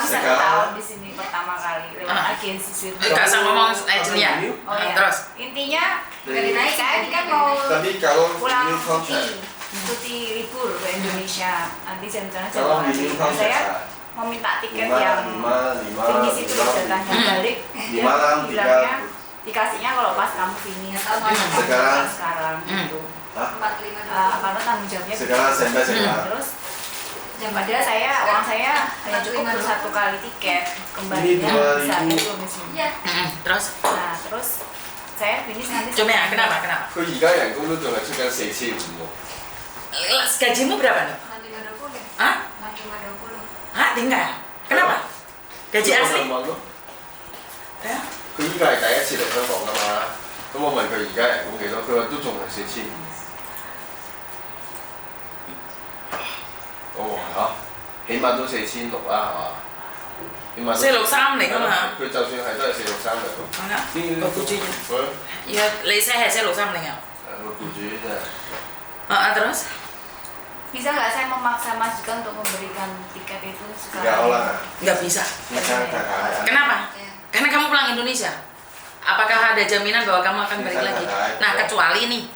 1 tahun di sini pertama kali lewat agensi survei. Enggak usah ngomong agennya. Oh ya. Terus Intinya saya kan mau Tapi kalau pulang new contract, cuti libur ke Indonesia. Nanti saya rencana kalau Januari. new Nah, contract saya mau minta tiket lima, yang lima, finish itu jatahnya balik. Dia malam, bilangnya dikasihnya kalau pas kamu finish. Sekarang gitu. Karena tanggung jawabnya sekarang sampai sekarang. terus padahal uang saya hanya cukup untuk 1 kali tiket kembalinya Ini bisa 2000. itu di sini. terus Nah terus saya finish nanti. cuma ya, kenapa? 佢而家人工都仲係出緊4500喎。 Gajimu berapa nih? Hah? Hah, tinggal. Kenapa? Gaji asli? 問咯。 Ya. 佢依家係第一次嚟香港㗎嘛，咁我問佢而家人工幾多，佢話都仲係4500。我話嚇，起碼都4600啦，係嘛？起碼都463嚟㗎嘛。佢就算係都係463嚟咯。 Mana? Kau tujuh je. 佢 Ya, saya 660 ya. 個僱主真係。 Terus? Bisa nggak saya memaksa majikan untuk memberikan tiket itu sekarang? Enggak lah. Nggak bisa. Kenapa? Karena kamu pulang Indonesia. Apakah ada jaminan bahwa kamu akan balik lagi? Nah, kecuali nih,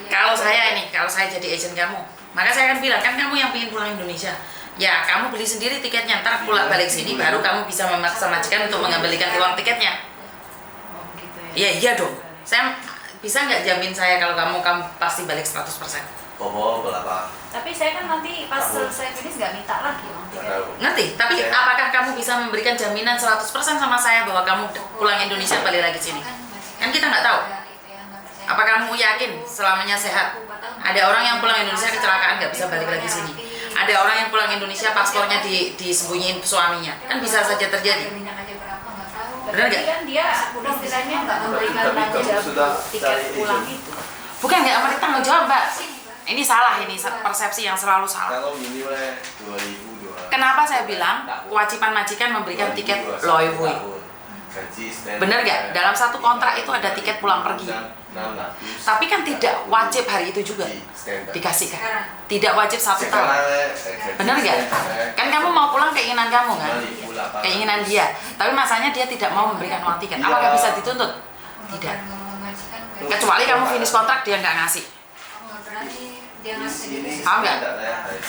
kalau saya jadi agent kamu, maka saya akan bilang, kan kamu yang ingin pulang Indonesia. Ya, kamu beli sendiri tiketnya, ntar pulang balik sini, baru kamu bisa memaksa majikan untuk mengembalikan uang tiketnya. Oh, gitu ya. Ya, iya dong. Saya bisa nggak jamin saya kalau kamu pasti balik 100%. Bobo berapa? Tapi saya kan nanti pas selesai finish nggak minta lagi uang tiket. Ngerti? Tapi apakah kamu bisa memberikan jaminan 100% sama saya bahwa kamu pulang Indonesia balik lagi sini? Kan kita nggak tahu. Apa kamu yakin selamanya sehat? Ada orang yang pulang Indonesia kecelakaan nggak bisa balik lagi sini. Ada orang yang pulang Indonesia paspornya disembunyiin suaminya. Kan bisa saja terjadi. Benar nggak? Tapi kan dia istilahnya nggak memberikan tanggung jawab tiket pulang itu. Bukan nggak memberi tanggung jawab, Mbak. Ini salah, ini persepsi yang selalu salah. Kalau ini oleh 2002. Kenapa saya bilang kewajiban majikan memberikan tiket loyoi? Bener nggak? Dalam satu kontrak itu ada tiket pulang pergi. Tapi kan tidak wajib hari itu juga dikasihkan. Tidak wajib 1 tahun. Bener nggak? Kan kamu mau pulang keinginan kamu kan? Keinginan dia. Tapi masanya dia tidak mau memberikan uang tiket. Apakah bisa dituntut? Tidak. Kecuali kamu finish kontrak dia nggak ngasih. Paham nggak?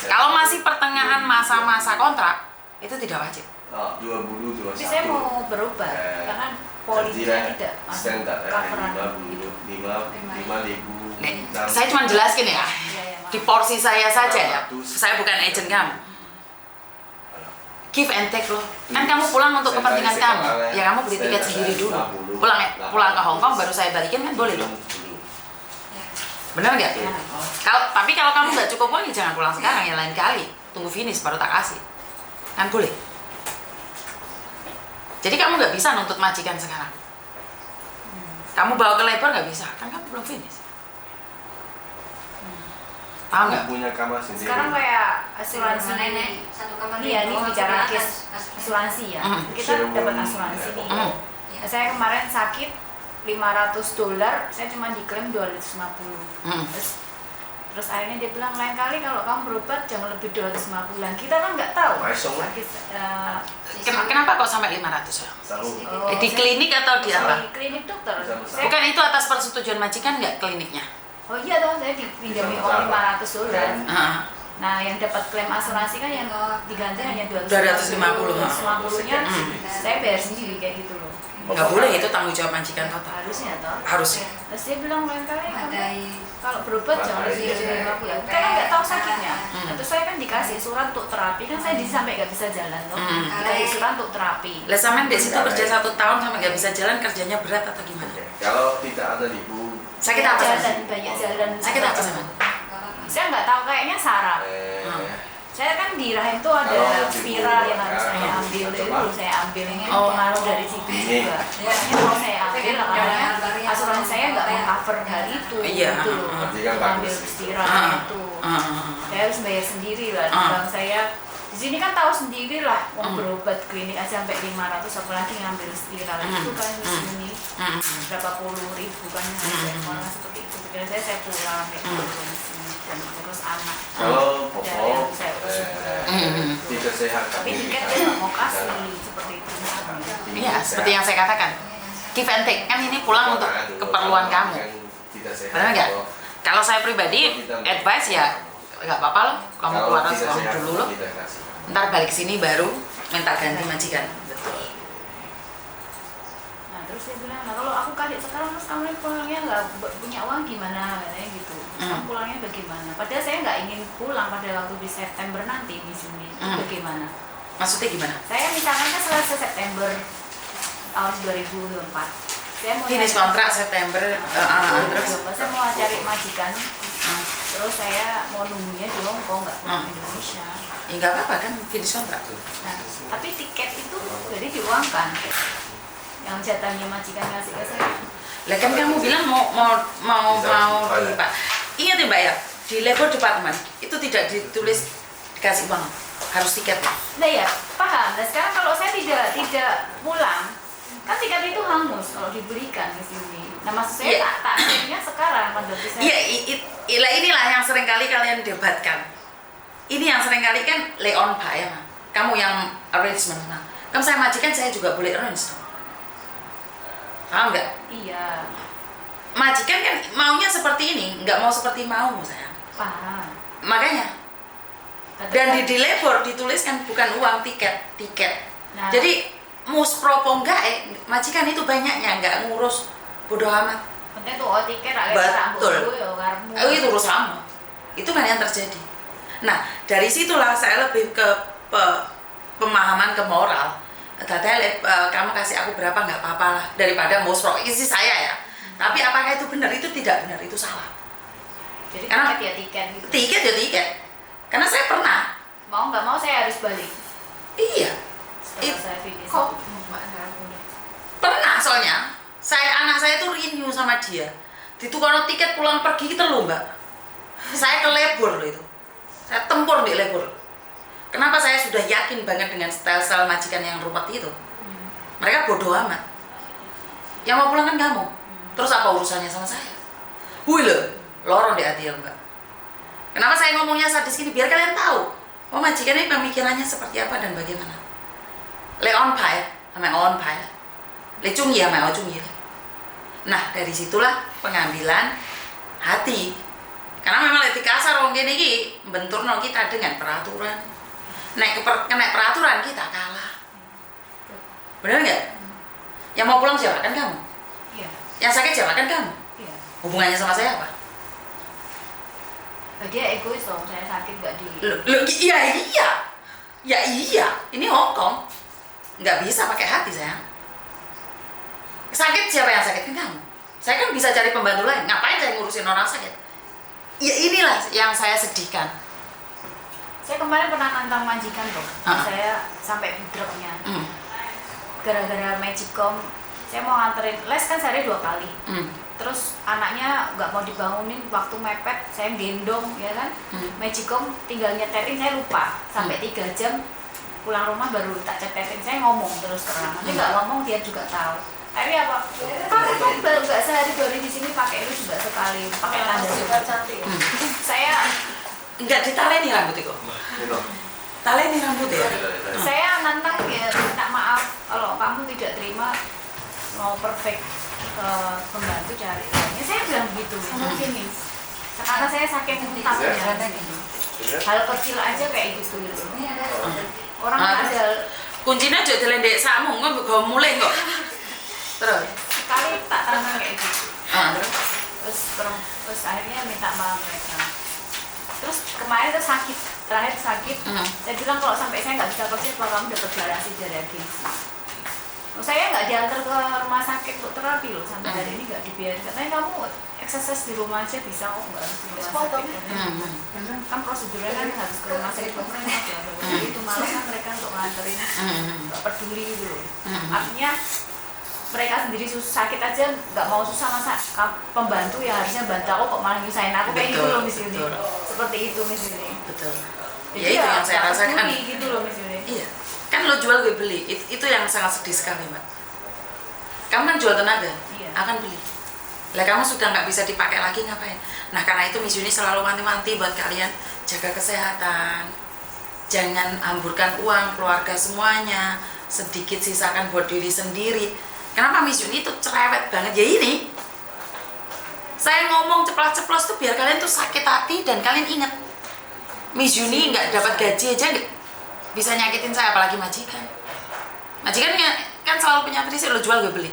Kalau masih pertengahan masa-masa kontrak itu tidak wajib. Tapi saya mau berubah karena polisnya tidak coveran itu. 5.000. Saya cuma jelaskin ya, di porsi saya saja ya. Saya bukan agent kamu. Give and take loh. Kan kamu pulang untuk kepentingan kamu. Ya kamu beli tiket sendiri dulu. Pulang ke Hong Kong baru saya balikin kan boleh dong. Benar nggak? Tapi kalau kamu nggak cukup uang ya jangan pulang sekarang ya, lain kali. Tunggu finish baru tak kasih. Kan boleh. Jadi kamu nggak bisa nuntut majikan sekarang. Kamu bawa ke labor nggak bisa, kan kamu belum finish. Paham nggak? Punya kamar sendiri. Sekarang kayak asuransi nenek, iya ini bicara case asuransi ya. Kita dapat asuransi nih. Saya kemarin sakit $500, saya cuma diklaim 250. Terus akhirnya dia bilang lain kali kalau kamu berobat jangan lebih 250-an. Kita kan nggak tahu. Kenapa kok sampai 500 ya? Di klinik atau di apa? Di klinik dokter. Bukan itu atas persetujuan majikan nggak kliniknya? Oh iya dong, saya dipinjami uang $500. Nah, yang dapat klaim asuransi kan yang diganti hanya 250. 250-nya saya bayar sendiri kayak gitu loh. Nggak boleh, itu tanggung jawab majikan total. Harusnya toh. Harusnya. Terus dia bilang lain kali kalau berobat jangan lebih dari 50. Kita kan nggak tahu sakitnya. Terus saya kan dikasih surat untuk terapi, kan saya sampai nggak bisa jalan loh. Dikasih surat untuk terapi. Lah sampean di situ kerja 1 tahun sampai nggak bisa jalan, kerjanya berat atau gimana? Kalau tidak ada libur. Sakit apa? Jalan banyak jalan. Sakit apa sama? Saya nggak tahu, kayaknya saraf. Saya kan di rahim tuh ada spiral yang harus saya ambil dulu, saya ambil ini pengaruh dari situ juga. Makanya mau saya ambil karena asuransi saya nggak meng-cover hal itu. Gitu loh. Ambil spiral itu. Saya harus bayar sendiri lah. Bang saya di sini kan tahu sendiri lah, mau berobat klinik aja sampai 500, apalagi ngambil spiral itu kan di sini berapa puluh ribu kan, malah seperti itu. Kira saya pulang kayak gitu. dan terus anak. Kalau Dan Bobo yang saya urus juga. tidak sehat Tapi kami tiket dia nggak mau kasih seperti itu. Iya, seperti yang saya katakan, give and take, kan ini pulang untuk keperluan kamu. Benar nggak? Kalau saya pribadi, advice ya nggak apa-apa loh, kamu keluar uang dulu loh, ntar balik sini baru minta ganti majikan. Betul. Nah terus dia bilang, nah kalau aku kasih sekarang terus kamu pulangnya nggak punya uang gimana, katanya gitu. Kamu pulangnya bagaimana? Padahal saya nggak ingin pulang pada waktu di September nanti di sini. Bagaimana? Maksudnya gimana? Saya misalkan kan selesai September tahun 2004. Saya mau Finish kontrak September, terus saya mau cari majikan. Terus saya mau nunggunya di Hongkong, nggak pulang Indonesia. ya nggak apa-apa kan finish kontrak. Nah, tapi tiket itu jadi diuangkan. Yang jatahnya majikan ngasih ke saya. Lah kan kamu bilang mau di Pak. Ingat ya Mbak ya, di labor department itu tidak ditulis dikasih uang, harus tiket. Nah ya, paham. Nah sekarang kalau saya tidak pulang, kan tiket itu hangus kalau diberikan ke sini. Nah maksud saya tak akhirnya sekarang pada bisa. Iya, inilah yang sering kali kalian debatkan. Ini yang sering kali kan lay on Pak ya, Ma. Kamu yang arrangement, nah. Kamu saya majikan, saya juga boleh arrange dong. Paham nggak? Iya. Majikan kan maunya seperti ini, nggak mau seperti mau sayang. Paham. Makanya. Dan di labor dituliskan bukan uang, tiket. Nah. Jadi muspropo enggak majikan itu banyaknya, nggak ngurus, bodoh amat. Penting tuh tiket Betul. Itu urusanmu. Itu kan yang terjadi. Nah, dari situlah saya lebih ke pemahaman ke moral. Tadi kamu kasih aku berapa nggak apa-apa lah, daripada muspro. Isi saya ya. Tapi apakah itu benar? Itu tidak benar, itu salah. Jadi Karena tiket ya tiket gitu. Tiket ya tiket. Karena saya pernah. Mau nggak mau saya harus balik. Iya. Setelah saya finish. Pernah soalnya. Anak saya tuh renew sama dia. Ditukar tiket pulang pergi kita loh Mbak. Saya ke labor loh itu. Saya tempur di labor. Kenapa saya sudah yakin banget dengan style-style majikan yang ruwet itu? Mereka bodoh amat. Yang mau pulang kan kamu. Terus apa urusannya sama saya? Wih loh, lorong di hati ya Mbak. Kenapa saya ngomongnya sadis gini? Biar kalian tahu. Oh majikan ini pemikirannya seperti apa dan bagaimana. Le on pai, sama on pai. Le chung ya, sama chung ya. Nah dari situlah pengambilan hati. Karena memang lebih kasar orang gini benturno kita dengan peraturan. Kena peraturan kita kalah. Benar nggak? Yang mau pulang siapa? Kan kamu. Iya. Yang sakit siapa? Kan kamu. Iya. Hubungannya sama saya apa? Dia egois dong, saya sakit nggak di. Iya. Ini Hongkong. Nggak bisa pakai hati sayang. Sakit siapa yang sakit? Kan kamu. Saya kan bisa cari pembantu lain. Ngapain saya ngurusin orang sakit? Ya inilah yang saya sedihkan. Saya kemarin pernah nantang majikan dong. Saya sampai budreknya. Gara-gara Magicom, saya mau nganterin les kan sehari 2 kali. Terus anaknya nggak mau dibangunin waktu mepet, saya gendong ya kan. Magicom tinggal nyeterin, saya lupa sampai 3 jam pulang rumah baru tak cetetin. Saya ngomong terus terang, nanti nggak ngomong dia juga tahu. Akhirnya apa? Kamu baru nggak sehari 2 hari di sini pakai itu juga sekali, pakai tanda juga cantik. Saya nggak ditaleni rambut itu. Taleni rambut ya. Saya nantang ya, minta maaf kalau kamu tidak terima, mau perfect pembantu cari lainnya. Saya bilang begitu, gini. Karena saya saking takutnya gitu. Hal kecil aja kayak gitu. Orang ada kuncinya juga dilendek samu, nggak mulai kok. Terus sekali tak tangan kayak gitu. Terus akhirnya minta maaf mereka. Terus kemarin tuh terakhir sakit. Saya bilang kalau sampai saya nggak bisa kerja, kalau kamu dapat garansi dari agensi. Saya nggak diantar ke rumah sakit untuk terapi loh, sampai hari ini nggak dibiarin. Katanya kamu eksersis di rumah aja bisa kok, nggak harus di rumah sakit. Kan prosedurnya kan harus ke rumah sakit pemerintah aja. Itu malah kan mereka untuk nganterin, nggak peduli gitu loh. Artinya mereka sendiri sakit aja nggak mau susah, masa pembantu ya harusnya bantu aku kok malah nyusahin aku kayak gitu loh misalnya. Seperti itu misalnya. Betul. Jadi Ya itu yang saya rasakan. Gitu loh misalnya. Iya. Kan lo jual gue beli, itu yang sangat sedih sekali Mbak. Kamu kan jual tenaga, Iya. akan beli. Lah kamu sudah nggak bisa dipakai lagi ngapain? Nah karena itu Miss Yuni selalu wanti-wanti buat kalian jaga kesehatan, jangan hamburkan uang keluarga semuanya, sedikit sisakan buat diri sendiri. Kenapa Miss Yuni itu cerewet banget? Ya ini, saya ngomong ceplos-ceplos tuh biar kalian tuh sakit hati dan kalian ingat Miss Yuni nggak dapat gaji aja nggak bisa nyakitin saya, apalagi majikan. Majikan kan selalu punya prinsip, lo jual gue beli.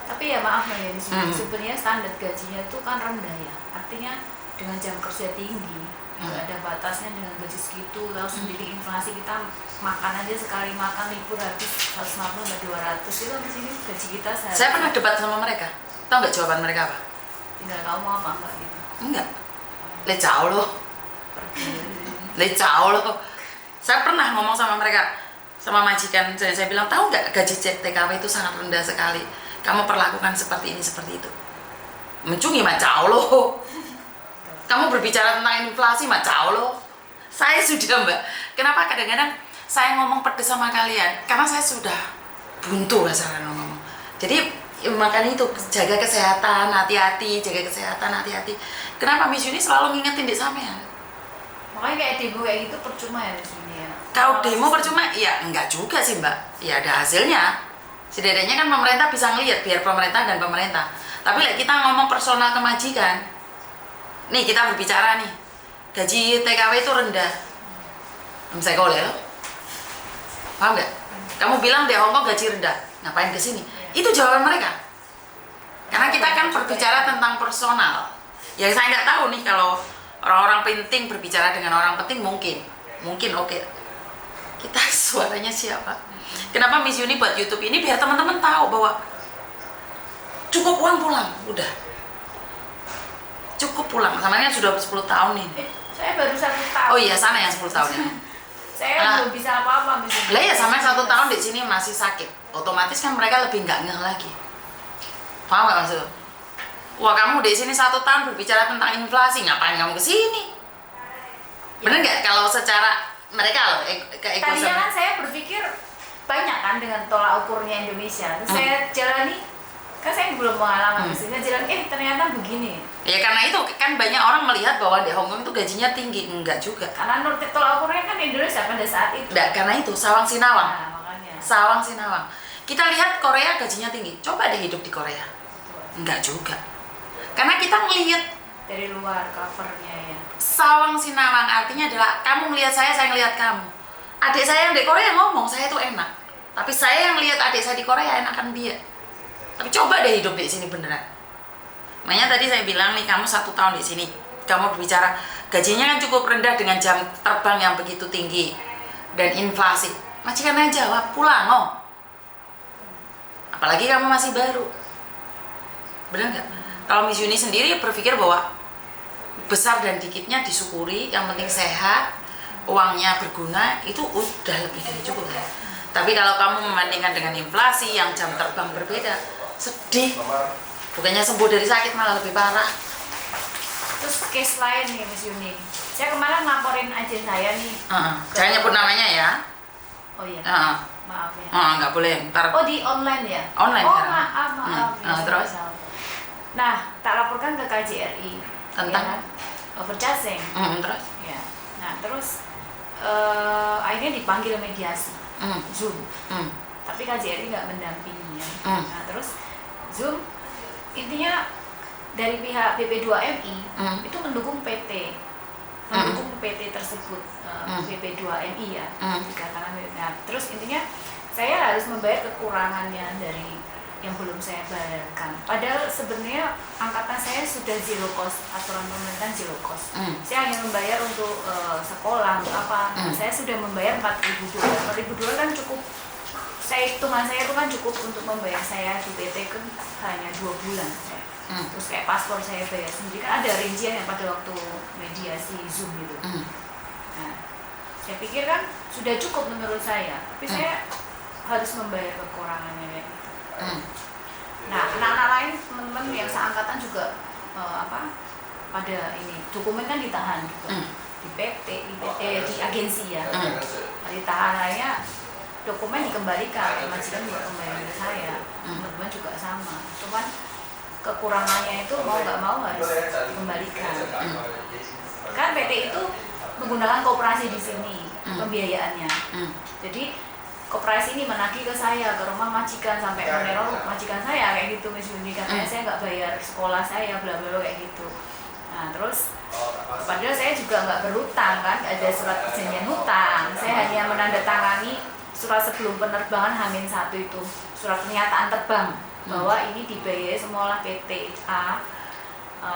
Tapi ya maaf ya, sebenarnya standar gajinya itu kan rendah ya. Artinya dengan jam kerja tinggi, nggak ada batasnya dengan gaji segitu. Tahu sendiri inflasi kita, makan aja sekali makan libur habis 150 sampai 200 itu di sini gaji kita sehari. Saya pernah debat sama mereka. Tahu nggak jawaban mereka apa? Tinggal kamu apa enggak gitu. Enggak. Le jauh loh. Le jauh loh. Saya pernah ngomong sama mereka, sama majikan, saya bilang, tahu nggak gaji TKW itu sangat rendah sekali. Kamu perlakukan seperti ini, seperti itu. Mencungi macau loh. Kamu berbicara tentang inflasi macau loh. Saya sudah mbak. Kenapa kadang-kadang saya ngomong pedes sama kalian? Karena saya sudah buntu rasanya ngomong. Jadi makanya itu jaga kesehatan, hati-hati, jaga kesehatan, hati-hati. Kenapa Miss Yuni selalu ngingetin di sampean? Makanya kayak demo kayak gitu percuma ya Miss Yuni ya. Kalau demo percuma? Ya enggak juga sih mbak. Ya ada hasilnya. Setidaknya kan pemerintah bisa ngelihat, biar pemerintah dan pemerintah. Tapi kita ngomong personal ke majikan. Nih kita berbicara nih, gaji TKW itu rendah. Saya kolel, paham nggak? Kamu bilang di Hongkong gaji rendah, ngapain ke sini? Itu jawaban mereka. Karena kita kan berbicara tentang personal. Yang saya nggak tahu nih kalau orang-orang penting berbicara dengan orang penting mungkin oke. Kita suaranya siapa? Kenapa Miss Yuni buat YouTube ini biar teman-teman tahu bahwa cukup uang pulang, udah. Cukup pulang, samanya sudah 10 tahun nih. Saya baru 1 tahun. Oh iya, sana yang 10 tahun ya. Saya belum bisa apa-apa Miss Yuni. Lah ya sama 1 tahun di sini masih sakit. Otomatis kan mereka lebih nggak ngeh lagi. Paham nggak maksud? Wah kamu di sini 1 tahun berbicara tentang inflasi, ngapain kamu ke sini? Bener nggak? Kalau secara mereka loh, tadinya kan saya berpikir banyak kan dengan tolak ukurnya Indonesia. Terus saya jalani, kan saya belum pengalaman. Saya jalan, ternyata begini. Ya karena itu kan banyak orang melihat bahwa di Hongkong itu gajinya tinggi, enggak juga. Karena tolak ukurnya kan Indonesia pada saat itu. Enggak, karena itu Sawang Sinawang. Nah, makanya. Sawang Sinawang. Kita lihat Korea gajinya tinggi. Coba deh hidup di Korea. Enggak juga. Karena kita melihat dari luar covernya ya. Sawang Sinawang artinya adalah kamu melihat saya melihat kamu. Adik saya yang di Korea ngomong saya itu enak. Tapi saya yang lihat adik saya di Korea enakan dia. Tapi coba deh hidup di sini beneran. Makanya tadi saya bilang nih, kamu 1 tahun di sini, kamu berbicara gajinya kan cukup rendah dengan jam terbang yang begitu tinggi dan inflasi. Majikannya jawab pulang oh. Apalagi kamu masih baru. Bener nggak? Kalau Miss Yuni sendiri berpikir bahwa besar dan dikitnya disyukuri, yang penting sehat, uangnya berguna, itu udah lebih dari cukup ya. Tapi kalau kamu membandingkan dengan inflasi yang jam terbang berbeda, sedih. Bukannya sembuh dari sakit malah lebih parah. Terus case lain nih Miss Yuni. Saya kemarin laporin agen saya nih. Jangan nyebut namanya ya. Oh iya. Maaf ya. Nggak boleh. Ntar. Oh di online ya? Online. Oh ya. maaf. Terus? Nah, tak laporkan ke KJRI. Tentang? Ya, overcharging. Terus? Ya. Nah terus akhirnya dipanggil mediasi. Zoom. Tapi KJRI nggak mendampingi ya. Nah terus Zoom intinya dari pihak BP2MI itu mendukung PT tersebut, BP2MI ya dikatakan. Nah terus intinya saya harus membayar kekurangannya dari yang belum saya bayarkan. Padahal sebenarnya angkatan saya sudah zero cost, aturan pemerintah zero cost. Saya hanya membayar untuk sekolah, untuk apa. Saya sudah membayar $4.000. $4.000 kan cukup. Hitungan saya itu kan cukup untuk membayar saya di PT kan hanya 2 bulan. Terus kayak paspor saya bayar sendiri, kan ada rincian yang pada waktu mediasi Zoom gitu. Nah, saya pikir kan sudah cukup menurut saya, tapi saya harus membayar kekurangannya kayak gitu. Nah, anak-anak lain teman-teman yang seangkatan juga pada ini dokumen kan ditahan gitu. Di PT, di agensi ya, ditahan aja. Dokumen dikembalikan, majikan juga kembali ke saya, teman-teman juga sama. Cuman kekurangannya itu mau nggak mau harus dikembalikan. Kan PT itu menggunakan koperasi di sini pembiayaannya. Jadi koperasi ini menagih ke saya, ke rumah majikan, sampai meneror majikan saya kayak gitu, Miss Yuni, katanya saya nggak bayar sekolah saya, bla bla kayak gitu. Nah terus padahal saya juga nggak berhutang kan, nggak ada surat perjanjian hutang, saya hanya menandatangani surat sebelum penerbangan H-1 itu, surat pernyataan terbang bahwa ini dibayar semua oleh PT A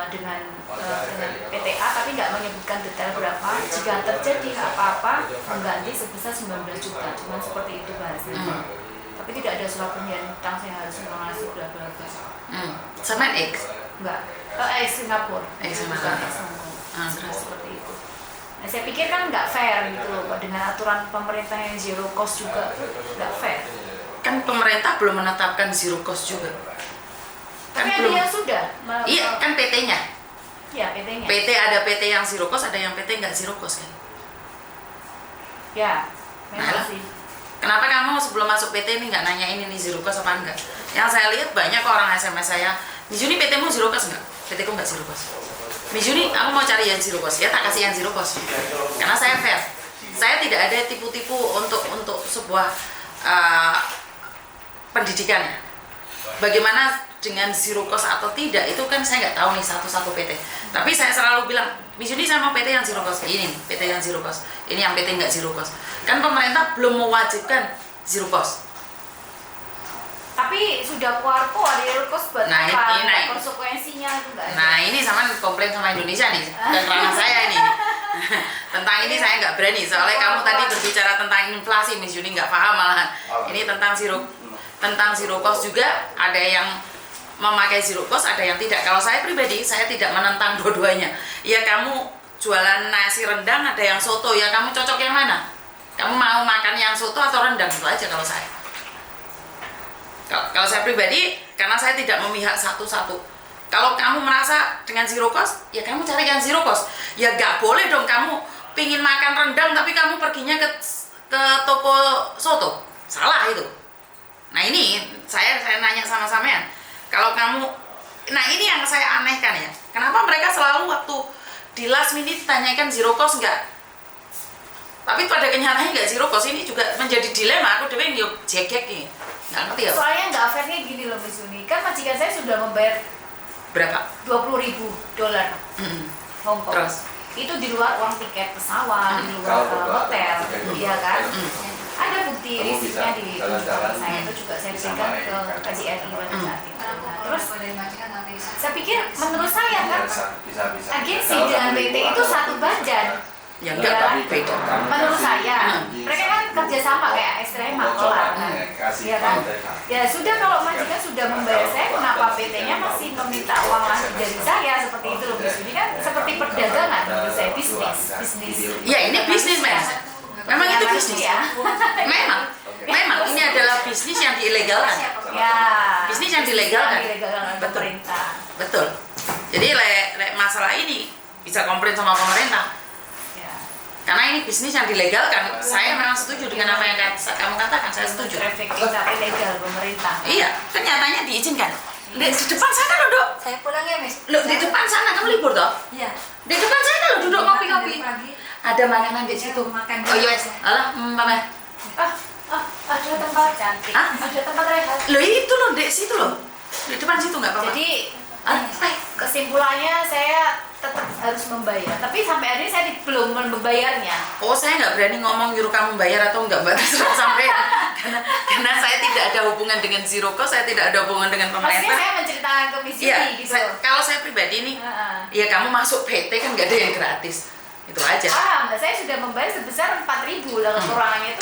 dengan PTA, tapi nggak menyebutkan detail berapa. Jika terjadi apa-apa mengganti sebesar 19 juta, cuma seperti itu bahasanya. Tapi tidak ada surat perjanjian hutang saya harus melunasi bla bla bla. Sama X? Enggak, Singapura. Singapura. Terus seperti itu. Nah, saya pikir kan nggak fair gitu loh, Pak, dengan aturan pemerintah yang zero cost juga nggak fair. Kan pemerintah belum menetapkan zero cost juga. Tapi Kan ada belum. yang sudah. Iya, kan PT-nya. Ya, PT-nya. PT ada PT yang zero cost, ada yang PT nggak zero cost kan? Ya, memang Nah, sih. kenapa kamu sebelum masuk PT ini nggak nanya ini zero cost apa enggak? Yang saya lihat banyak orang SMS saya, Miss Yuni PT-mu zero cost nggak? PT-ku nggak zero cost. Miss Yuni, aku mau cari yang zero cost, ya tak kasih yang zero cost. Karena saya fair. Saya tidak ada tipu-tipu untuk sebuah pendidikan. Bagaimana dengan zero cost atau tidak itu kan saya nggak tahu nih satu-satu PT. Tapi saya selalu bilang, Miss Yuni saya mau PT yang zero cost. Ini PT yang zero cost. Ini yang PT nggak zero cost. Kan pemerintah belum mewajibkan zero cost. Tapi sudah keluar kok ada zero cost buat Nah, apa? ini, nah, Konsekuensinya itu nggak ada. Nah ini sama komplain sama Indonesia nih dan ranah saya ini. Tentang ini saya nggak berani soalnya kamu tadi berbicara tentang inflasi, Miss Yuni nggak paham malahan. Ini tentang zero cost juga, ada yang memakai zero cost, ada yang tidak. Kalau saya pribadi, saya tidak menentang dua-duanya. Ya kamu jualan nasi rendang, ada yang soto, ya kamu cocok yang mana? Kamu mau makan yang soto atau rendang, itu aja kalau saya. Kalau saya pribadi, karena saya tidak memihak satu-satu. Kalau kamu merasa dengan zero cost, ya kamu cari yang zero cost. Ya nggak boleh dong kamu pingin makan rendang tapi kamu perginya ke toko soto. Salah itu. Nah ini saya nanya sama sampean. Kalau kamu, nah ini yang saya anehkan ya. Kenapa mereka selalu waktu di last minute tanyakan zero cost nggak? Tapi pada kenyataannya nggak zero cost, ini juga menjadi dilema. Aku dewe yuk jegek nih. Nggak ngerti ya. Soalnya nggak fairnya gini loh, Miss Yuni. Kan majikan saya sudah membayar Berapa? $20.000 Hong Kong. Terus? Itu di luar uang tiket pesawat, di luar hotel, iya kan? Ada bukti risiknya di tempat saya itu juga saya berikan ke KJRI pada saat itu. Nah, terus saya pikir menurut saya kan agensi dengan PT itu satu badan. Ya enggak, tapi beda. Menurut saya, mereka kan kerjasama kayak istilahnya makelar, ya kan? Ya sudah, kalau majikan sudah membayar saya, kenapa PT-nya masih meminta uang lagi dari saya seperti itu loh, Miss Yuni? Kan seperti perdagangan menurut saya, bisnis. Ya ini bisnis mas. Memang itu bisnis. Ya. Memang ini adalah bisnis yang diilegalkan. Ya. Bisnis yang dilegalkan. Dilegalkan oleh Betul. pemerintah. Betul. Jadi masalah ini bisa komplain sama pemerintah. Ya. Karena ini bisnis yang dilegalkan. Saya memang setuju dengan apa yang kamu katakan. Saya setuju. Trafficking tapi legal pemerintah. Iya, kan nyatanya diizinkan. Di depan sana loh, Dok. Saya pulang ya, Miss. Loh, di depan sana kamu libur toh? Iya. Di depan sana loh duduk ngopi-ngopi. Pagi. Ada makanan di situ. Makan Oh iya, alah, Mama. Ada tempat cantik. Ah? Ada tempat rehat. Loh itu loh, di situ loh. Di depan situ nggak apa-apa. Jadi Ah, kesimpulannya saya tetap harus membayar. Tapi sampai hari ini saya belum membayarnya. oh saya nggak berani ngomong nyuruh kamu bayar atau nggak, Mbak. Terserah sampai karena saya tidak ada hubungan dengan zero cost, saya tidak ada hubungan dengan Maksudnya pemerintah. saya menceritakan ke Miss Iya, Yuni gitu. kalau saya pribadi nih, ya kamu masuk PT kan nggak ada yang gratis, itu aja. Nah, saya sudah membayar sebesar 4.000 lah, kekurangannya itu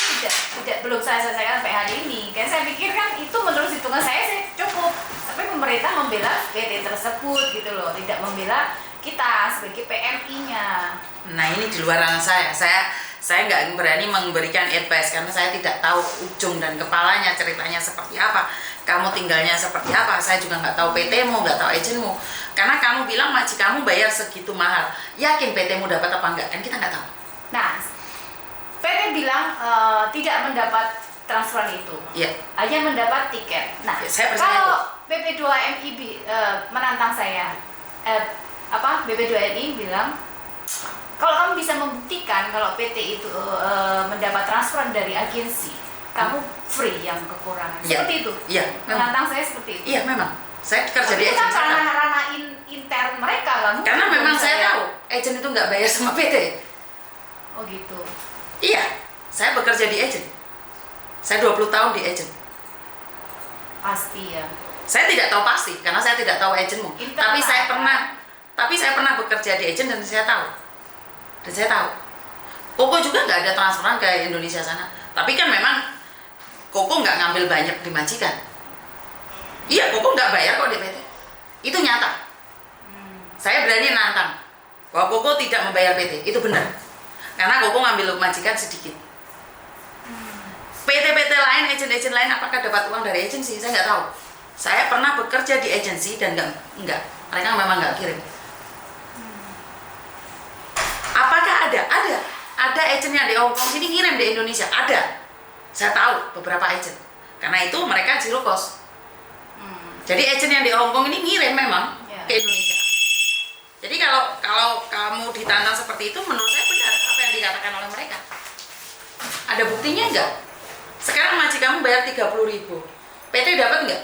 tidak belum saya selesaikan sampai hari ini. Kayak saya pikir kan itu menurut hitungan saya cukup. Tapi pemerintah membela PT tersebut gitu loh, tidak membela kita sebagai PMI-nya. Nah ini di luar ranah saya nggak berani memberikan advice karena saya tidak tahu ujung dan kepalanya ceritanya seperti apa, kamu tinggalnya seperti apa. Saya juga nggak tahu PT-mu, nggak tahu agenmu. Karena kamu bilang majikanmu bayar segitu mahal, yakin PT-mu dapat apa enggak? Kan kita nggak tahu. Nah, PT bilang tidak mendapat transferan itu, Iya. hanya mendapat tiket. Nah, Ya, saya percaya kalau itu. PP2MI menantang saya. BP2MI bilang, kalau kamu bisa membuktikan kalau PT itu mendapat transferan dari agensi, kamu free yang kekurangan. Seperti itu. Iya. Menantang saya seperti itu. Iya memang. Saya kerja di Itu agent. kan ranah intern mereka kan. Karena memang saya tahu agent itu nggak bayar sama PT. Oh gitu. Iya, saya bekerja di agent. Saya 20 tahun di agent. Pasti ya. Saya tidak tahu pasti karena saya tidak tahu agentmu. Tapi saya pernah bekerja di agent dan saya tahu. Koko juga nggak ada transferan ke Indonesia sana. Tapi kan memang Koko nggak ngambil banyak di majikan. Iya, Koko nggak bayar kok di PT. Itu nyata. Saya berani nantang bahwa Koko tidak membayar PT. Itu benar. Karena Koko ngambil majikan sedikit. PT-PT lain, agen-agen lain apakah dapat uang dari agensi? Saya nggak tahu. Saya pernah bekerja di agensi dan enggak. Mereka memang nggak kirim. Apakah ada? Ada agen yang di Hong Kong sini ngirim di Indonesia. Ada. Saya tahu beberapa agen. Karena itu mereka zero cost. Jadi agen yang di Hong Kong ini ngirim memang ke Indonesia. Jadi kalau kamu ditantang seperti itu, menurut saya benar apa yang dikatakan oleh mereka. Ada buktinya enggak? Sekarang majikanmu bayar 30.000. PT dapat enggak?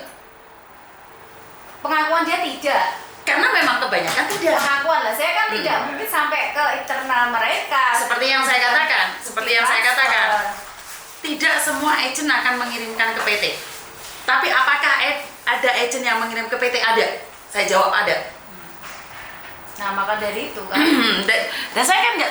Pengakuan dia tidak. Karena memang kebanyakan tidak. Pengakuan lah, saya kan tidak mungkin sampai ke internal mereka. Seperti yang saya katakan, tidak semua agen akan mengirimkan ke PT. Tapi apakah ada agen yang mengirim ke PT? Ada. Saya jawab ada. Nah maka dari itu kan. Dan saya kan nggak